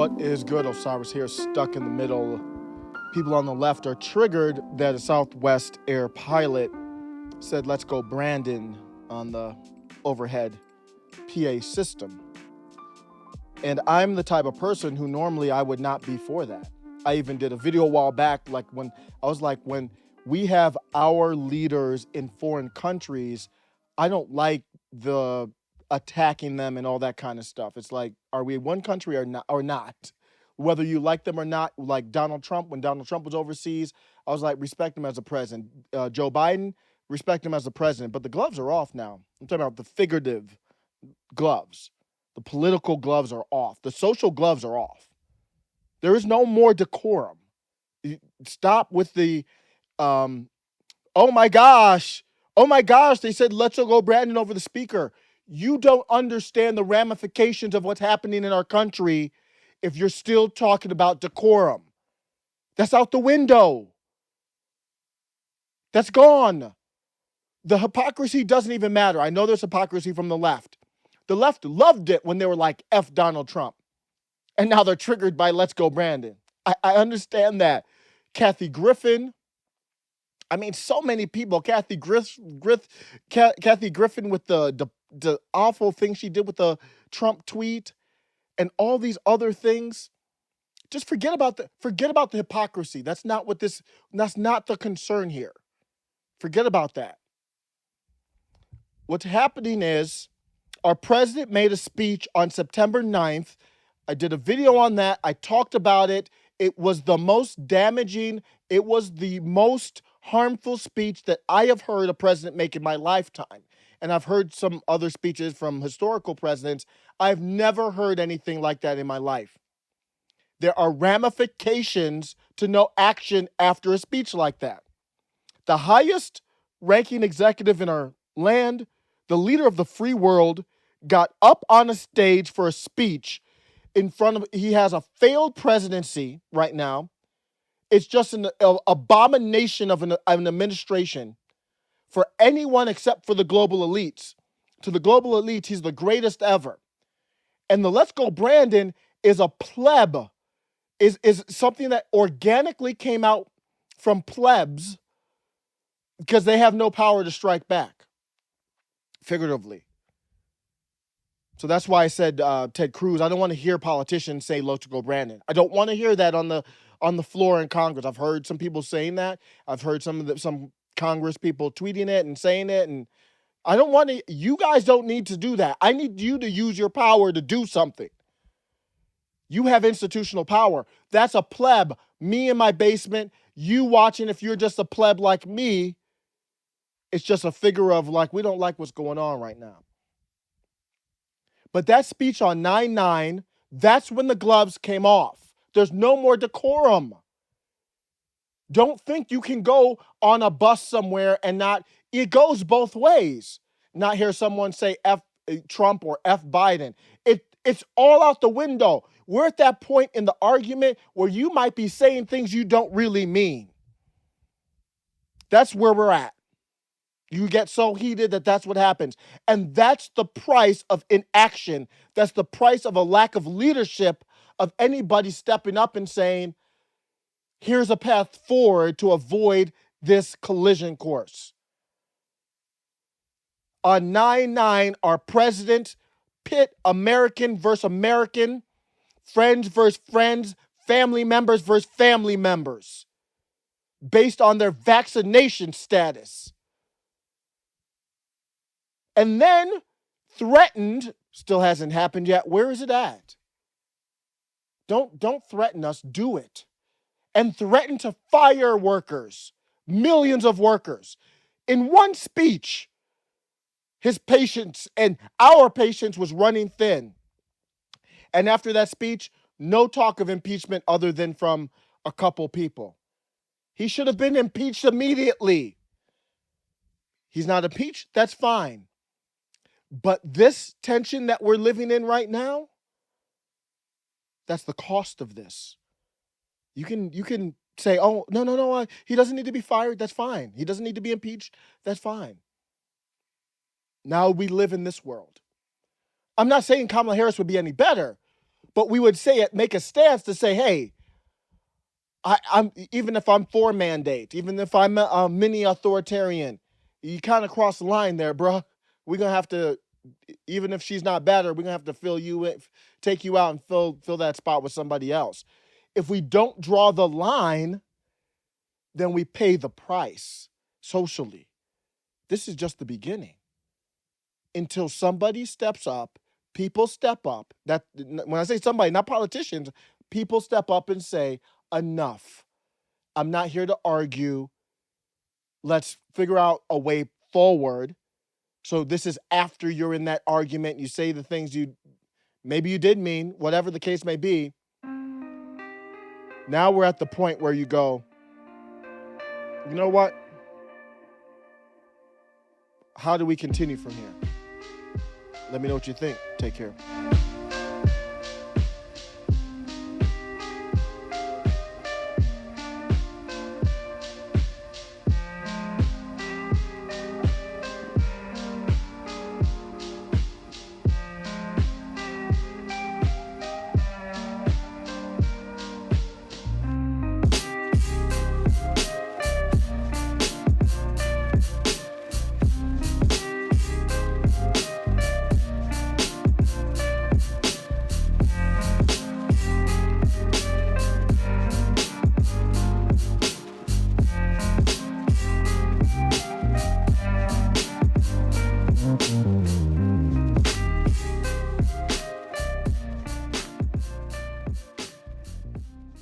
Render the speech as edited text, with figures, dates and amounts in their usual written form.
What is good? Osiris here, stuck in the middle. People on the left are triggered that a Southwest Air pilot said, "Let's go, Brandon," on the overhead PA system. And I'm the type of person who normally I would not be for that. I even did a video a while back, when we have our leaders in foreign countries, I don't like the attacking them and all that kind of stuff. It's like, are we one country or not? Whether you like them or not, like Donald Trump, when Donald Trump was overseas, I was like, respect him as a president. Joe Biden, respect him as a president. But the gloves are off now. I'm talking about the figurative gloves. The political gloves are off. The social gloves are off. There is no more decorum. Stop with the, oh my gosh, they said, let's go Brandon over the speaker. You don't understand the ramifications of what's happening in our country if you're still talking about decorum. That's out the window. That's gone. The hypocrisy doesn't even matter. I know there's hypocrisy from the left. The left loved it when they were like, F Donald Trump. And now they're triggered by let's go Brandon. I understand that. Kathy Griffin. I mean, so many people. Kathy Griffin with the awful thing she did with the Trump tweet and all these other things. Just forget about the hypocrisy. That's not the concern here. Forget about that. What's happening is our president made a speech on September 9th. I did a video on that. I talked about it. It was the most damaging, it was the most harmful speech that I have heard a president make in my lifetime. And I've heard some other speeches from historical presidents. I've never heard anything like that in my life. There are ramifications to no action after a speech like that. The highest ranking executive in our land, the leader of the free world, got up on a stage for a speech he has a failed presidency right now. It's just an abomination of an administration for anyone except for the global elites. To the global elites, he's the greatest ever. And the Let's Go Brandon is a pleb, is something that organically came out from plebs because they have no power to strike back, figuratively. So that's why I said Ted Cruz. I don't want to hear politicians say "Let's go Brandon." I don't want to hear that on the floor in Congress. I've heard some people saying that. I've heard some Congress people tweeting it and saying it, and I don't want to. You guys don't need to do that. I need you to use your power to do something. You have institutional power. That's a pleb. Me in my basement. You watching. If you're just a pleb like me, it's just a figure of like we don't like what's going on right now. But that speech on 9/9, that's when the gloves came off. There's no more decorum. Don't think you can go on a bus somewhere and not, it goes both ways. Not hear someone say F Trump or F Biden. It's all out the window. We're at that point in the argument where you might be saying things you don't really mean. That's where we're at. You get so heated that's what happens. And that's the price of inaction. That's the price of a lack of leadership of anybody stepping up and saying, here's a path forward to avoid this collision course. On 9/9, our president pit American versus American, friends versus friends, family members versus family members, based on their vaccination status. And then threatened, still hasn't happened yet. Where is it at? Don't threaten us, do it. And threaten to fire workers, millions of workers. In one speech, his patience and our patience was running thin. And after that speech, no talk of impeachment other than from a couple people. He should have been impeached immediately. He's not impeached, that's fine. But this tension that we're living in right now, that's the cost of this. You can say, oh, no, he doesn't need to be fired. That's fine. He doesn't need to be impeached. That's fine. Now we live in this world. I'm not saying Kamala Harris would be any better, But we would say it, make a stance to say, hey, I'm even if I'm for mandate, even if I'm a mini authoritarian, you kind of cross the line there, bruh. We're gonna have to, even if she's not better, we're gonna have to fill you in, take you out and fill that spot with somebody else. If we don't draw the line, then we pay the price socially. This is just the beginning. Until somebody steps up, people step up. That when I say somebody, not politicians, people step up and say, enough. I'm not here to argue. Let's figure out a way forward. So this is after you're in that argument. You say the things maybe you did mean, whatever the case may be. Now we're at the point where you go, you know what? How do we continue from here? Let me know what you think. Take care.